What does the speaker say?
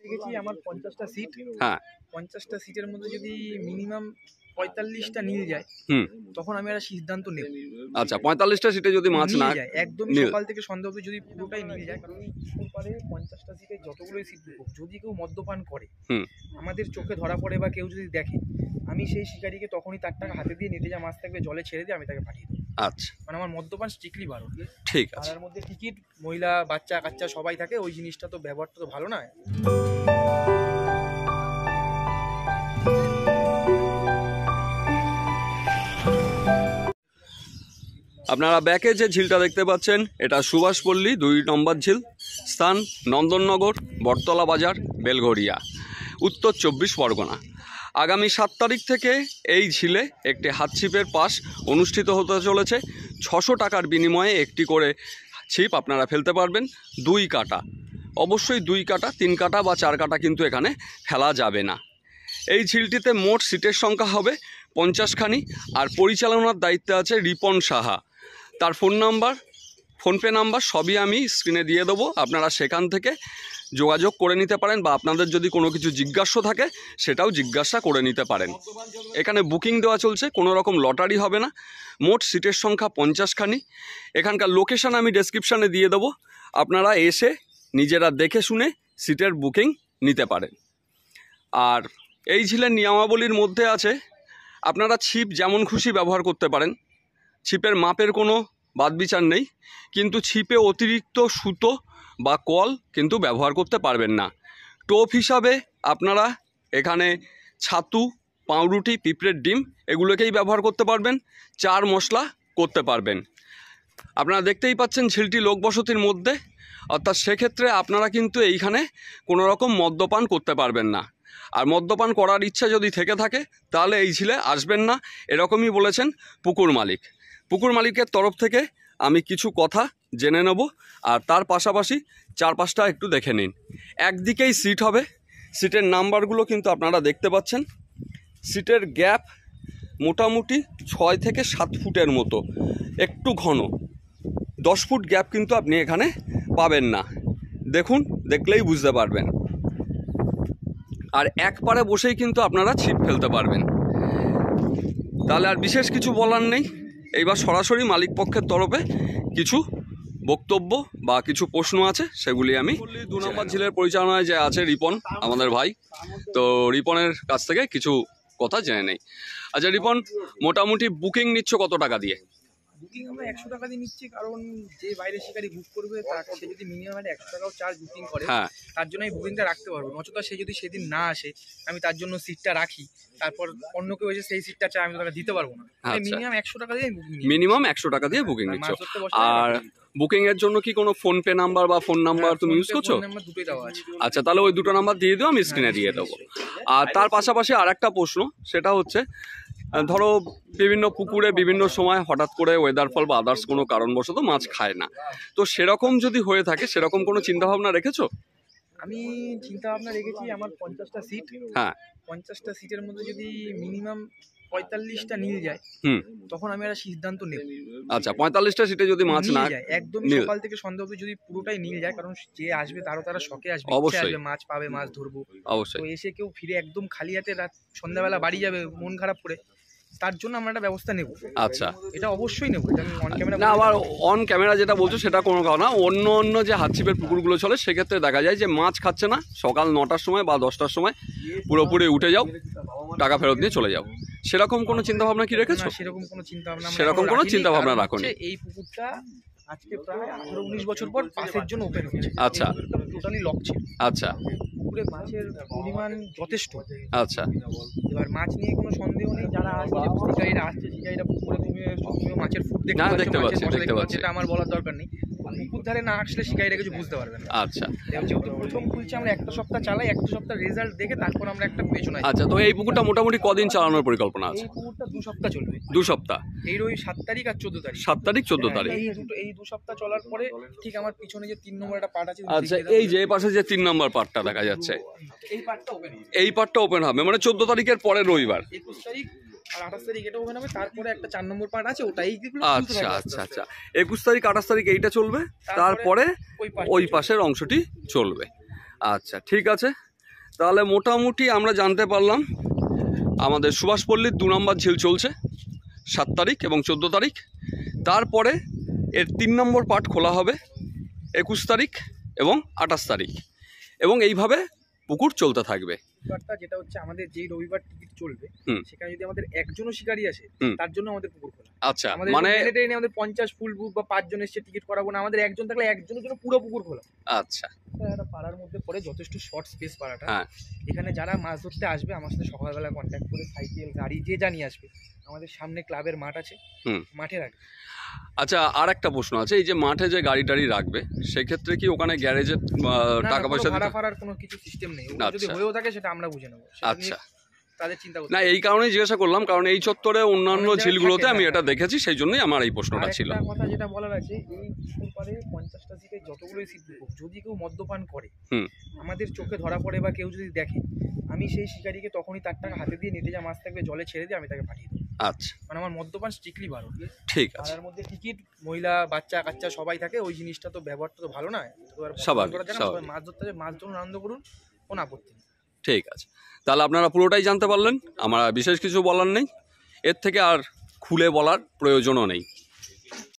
রেখেছি আমার 50টা সিট। হ্যাঁ, 50টা সিটের মধ্যে যদি মিনিমাম 45টা নীল যায়, তখন আমি একটা সিদ্ধান্ত নেব। আচ্ছা, 45টা সিটে যদি মাছ না যায়, একদমই সকাল থেকে সন্ধ্যা অবধি যদি পুরোটাই নীল যায়, কারণ পুকুর পাড়ে 50টা সিটে যতগুলোই সিট বুক, যদি কেউ মদ্যপান করে আমাদের চোখে ধরা পড়ে বা কেউ যদি দেখে, আমি সেই শিকারীকে তখনই তার টাকা হাতে দিয়ে নিতে যা মাছ থাকবে জলে ছেড়ে দিয়ে আমি তাকে পাঠিয়ে দেবো। আচ্ছা, মানে আমার মদ্যপান স্ট্রিক্টলি বারণ। ঠিক আছে। তার মধ্যে টিকিট, মহিলা, বাচ্চা কাচ্চা সবাই থাকে, ওই জিনিসটা তো ব্যবহারটা তো ভালো নয়। আপনারা ব্যাকে যে ঝিলটা দেখতে পাচ্ছেন এটা সুভাষপল্লী 2 নম্বর ঝিল, স্থান নন্দননগর, বটতলা বাজার, বেলঘরিয়া, উত্তর 24 পরগনা। আগামী 7 তারিখ থেকে এই ঝিলে একটি হাতছিপের পাস অনুষ্ঠিত হতে চলেছে। 600 টাকার বিনিময়ে একটি করে ছিপ আপনারা ফেলতে পারবেন। 2 কাটা, অবশ্যই 2 কাটা, 3 কাটা বা 4 কাটা কিন্তু এখানে ফেলা যাবে না। এই ঝিলটিতে মোট সিটের সংখ্যা হবে 50খানি। আর পরিচালনার দায়িত্বে আছে রিপন সাহা। তার ফোনপে নাম্বার সবই আমি স্ক্রিনে দিয়ে দেবো, আপনারা সেখান থেকে যোগাযোগ করে নিতে পারেন, বা আপনাদের যদি কোনো কিছু জিজ্ঞাসা থাকে সেটাও জিজ্ঞাসা করে নিতে পারেন। এখানে বুকিং দেওয়া চলছে, কোনো রকম লটারি হবে না। মোট সিটের সংখ্যা 50খানি। এখানকার লোকেশান আমি ডেসক্রিপশানে দিয়ে দেবো, আপনারা এসে নিজেরা দেখে শুনে সিটের বুকিং নিতে পারেন। আর এই ঝিলের নিয়মাবলীর মধ্যে আছে আপনারা ছিপ যেমন খুশি ব্যবহার করতে পারেন, ছিপের মাপের কোনো বাদবিচার নেই, কিন্তু ছিপে অতিরিক্ত সুতো বা কল কিন্তু ব্যবহার করতে পারবেন না। টোপ হিসাবে আপনারা এখানে ছাতু, পাউরুটি, পিঁপড়ের ডিম এগুলোকেই ব্যবহার করতে পারবেন। 4 মশলা করতে পারবেন। আপনারা দেখতেই পাচ্ছেন ঝিলটি লোকবসতির মধ্যে, অর্থাৎ সেক্ষেত্রে আপনারা কিন্তু এইখানে কোনো রকম মদ্যপান করতে পারবেন না। আর মদ্যপান করার ইচ্ছা যদি থেকে থাকে তাহলে এই ঝিলে আসবেন না, এরকমই বলেছেন পুকুর মালিক। পুকুর মালিকের তরফ থেকে আমি কিছু কথা জেনে নেব, আর তার পাশাপাশি চারপাশটা একটু দেখে নিন। একদিকেই সিট হবে, সিটের নাম্বারগুলো কিন্তু আপনারা দেখতে পাচ্ছেন। সিটের গ্যাপ মোটামুটি 6 থেকে 7 ফুটের মতো, একটু ঘন। 10 ফুট গ্যাপ কিন্তু আপনি এখানে পাবেন না, দেখুন, দেখলেই বুঝতে পারবেন। আর এক পারে বসেই কিন্তু আপনারা ছিপ ফেলতে পারবেন। তাহলে আর বিশেষ কিছু বলার নেই। এইবার সরাসরি মালিক পক্ষের তরফে কিছু বক্তব্য বা কিছু প্রশ্ন আছে, সেগুলি আমি 2 নম্বর ঝিলের পরিচালনায় যে আছে রিপন আমাদের ভাই, তো রিপনের কাছ থেকে কিছু কথা জেনে নেই। আচ্ছা রিপন, মোটামুটি বুকিং নিচ্ছ কত টাকা দিয়ে? বুকিং আমরা 100 টাকা দিয়ে নিচ্ছি, কারণ যে বাইরে শিকারি বুক করবে তার কাছে যদি মিনিমাম 100 টাকাও চার্জ বুকিং করে, তার জন্য আমি বুকিংটা রাখতে পারবো। নচেত সে যদি সেদিন না আসে, আমি তার জন্য সিটটা রাখি, তারপর অন্য কেউ এসে সেই সিটটা চায়, আমি তাকে দিতে পারবো না। মিনিমাম 100 টাকা দিয়ে বুকিং, মিনিমাম 100 টাকা দিয়ে বুকিং নিচ্ছ। আর বুকিং এর জন্য কি কোনো ফোন পে নাম্বার বা ফোন নাম্বার তুমি ইউজ করছো? দুটোই দেওয়া আছে। আচ্ছা, তাহলে ওই দুটো নাম্বার দিয়ে দিও, আমি স্ক্রিনে দিয়ে দেবো। আর তার পাশাপাশি আর একটা প্রশ্ন, সেটা হচ্ছে ধরো বিভিন্ন পুকুরে বিভিন্ন সময় হঠাৎ করে ওয়েদার ফল বা আদার্স কোনো কারণবশত মাছ খায় না, তো সেরকম যদি হয়ে থাকে সেরকম কোনো চিন্তাভাবনা রেখেছো? আমি চিন্তা ভাবনা রেখেছি আমার 50টা সিট। 50টা সিটের মধ্যে যদি মিনিমাম 45টা নীল যায়, তখন আমি একটা সিদ্ধান্ত নেব। আচ্ছা, 45টা সিটে যদি মাছ না যায়, একদমই সকাল থেকে সন্ধ্যা অবধি যদি পুরোটাই নীল যায়, কারণ যে আসবে তারা শখে আসবে, অবশ্যই মাছ পাবে, মাছ ধরবো। অবশ্যই। তো এসে কেউ ফিরে একদম খালি হাতে রাত সন্ধ্যাবেলা বাড়ি যাবে মন খারাপ করে, তার জন্য আমরা একটা ব্যবস্থা নেব। আচ্ছা, এটা অবশ্যই নেব। এটা আমি অন ক্যামেরা না, আবার অন ক্যামেরা যেটা বলছো সেটা কোনো কথা না। অন্য যে হাতছিপের পুকুরগুলো চলে সেক্ষেত্রে দেখা যায় যে মাছ খাচ্ছে না, সকাল 9টার সময় বা 10টার সময় পুরোপুরি উঠে যাও, টাকা ফেরত দিয়ে চলে যাও। সেরকম কোনো চিন্তা ভাবনা কি রেখেছো? সেরকম কোনো চিন্তা ভাবনা রাখোনি। এই পুকুরটা আজকে প্রায় 18-19 বছর পর পাসের জন্য ওপেন হয়েছে। আচ্ছা, টোটালি লক ছিল। আচ্ছা, পুকুরে মাছের পরিমাণ যথেষ্ট। আচ্ছা, এবার মাছ নিয়ে কোনো সন্দেহ নেই। যারা আসছে শিকারীরা পুকুরে তুমি মাছের ফুড দেখতে পাচ্ছি, এটা আমার বলার দরকার নেই। পুকুর ধারে না আসলে শিকারীরা কিছু বুঝতে পারবে না। আচ্ছা, যেহেতু প্রথম খুলছি, আমরা একটা সপ্তাহ চালাই, একটা সপ্তাহ রেজাল্ট দেখে তারপর আমরা একটা পেছনে। আচ্ছা, তো এই পুকুরটা মোটামুটি কদিন চালানোর পরিকল্পনা আছে? এই পুকুরটা 2 সপ্তাহ চলবে। 2 সপ্তাহ? এই 7 তারিখ আর 14 তারিখ। 7 তারিখ 14 তারিখ। এই 2 সপ্তাহ চলার পরে ঠিক আমার পিছনে যে 3 নম্বর একটা পার্ট আছে। আচ্ছা, এই যে পাশে যে 3 নম্বর পার্টটা দেখা যাচ্ছে, এই পার্টটা ওপেন হবে। এই পার্টটা ওপেন হবে মানে 14 তারিখের পরে রবিবার। 21 তারিখ আর 28 তারিখ এটা ওপেন হবে। তারপরে একটা 4 নম্বর পার্ট আছে, ওটাই। আচ্ছা আচ্ছা আচ্ছা, 21 তারিখ 28 তারিখ এইটা চলবে, তারপরে ওই পাশের অংশটি চলবে। আচ্ছা, ঠিক আছে। তাহলে মোটামুটি আমরা জানতে পারলাম আমাদের সুভাষপল্লীর 2 নম্বর ঝিল চলছে 7 তারিখ এবং 14 তারিখ। তারপরে এর 3 নম্বর পার্ট খোলা হবে 21 তারিখ এবং 28 তারিখ, এবং এইভাবে পুকুর চলতে থাকবে। ব্যাপারটা যেটা হচ্ছে, আমাদের যেই রবিবার টিকিট চলবে হুম। সেখানে যদি আমাদের একজনও শিকারী আসে হুম। তার জন্য আমাদের পুকুর খোলা। আচ্ছা, আমাদের মানে আমাদের 50 ফুল বুক বা 5 জন এসে টিকিট করাবো না, আমাদের একজন থাকলে একজনের জন্য পুরো পুকুর খোলা। আচ্ছা, একটা পাড়ার মধ্যে পড়ে, যথেষ্ট শর্ট স্পেস পাড়াটা। হ্যাঁ। এখানে যারা মাছ ধরতে আসবে আমার সাথে সকালবেলা কন্ট্যাক্ট করে সাইকেল গাড়ি যে জানিয়ে আসবে, আমাদের সামনে ক্লাবের মাঠ আছে, মাঠে রাখবে। আচ্ছা, আর একটা প্রশ্ন আছে, এই যে মাঠে যে গাড়ি টাড়ি রাখবে সেক্ষেত্রে কি ওখানে গ্যারেজে টাকা পয়সা ভাড়া দিতে? ফাড়ার কোনো কিছু সিস্টেম নেই, ওগুলো যদি হয়েও থাকে সেটা আমরা বুঝে নেবো। আচ্ছা, তাদের চিন্তা করতে না এই কারণেই জিজ্ঞাসা করলাম, কারণ এই চত্বরে অন্যান্য অনেক জায়গায় ঝিলগুলোতে থাকে, আমি হ্যাঁ। এটা দেখেছি, সেই জন্যই আমার এই প্রশ্নটা ছিল। আরেকটা কথা যেটা বলার আছে, এই পুকুর পাড়ে 50টা সিটে যতগুলোই সিট বুক, যদি কেউ মদ্যপান করে আমাদের চোখে ধরা পড়ে বা কেউ যদি দেখে, আমি সেই শিকারীকে তখনই তার টাকা হাতে দিয়ে নিতে যা মাছ থাকবে জলে ছেড়ে দিয়ে আমি তাকে পাঠিয়ে দেবো। আচ্ছা, মানে আমার মদ্যপান স্ট্রিক্টলি বারণ। ঠিক আছে। পাড়ার মধ্যে টিকিট, মহিলা বাচ্চা কাচ্চা সবাই থাকে, ওই জিনিসটা তো ব্যবহারটা তো ভালো নয়। স্বাভাবিক, সবাই মাছ ধরতে মাছ ধরুন, আনন্দ করুন, কোনো আপত্তি নেই। ঠিক আছে, তাহলে আপনারা পুরোটাই জানতে পারলেন, আমার বিশেষ কিছু বলার নেই, এর থেকে আর খুলে বলার প্রয়োজনও নেই।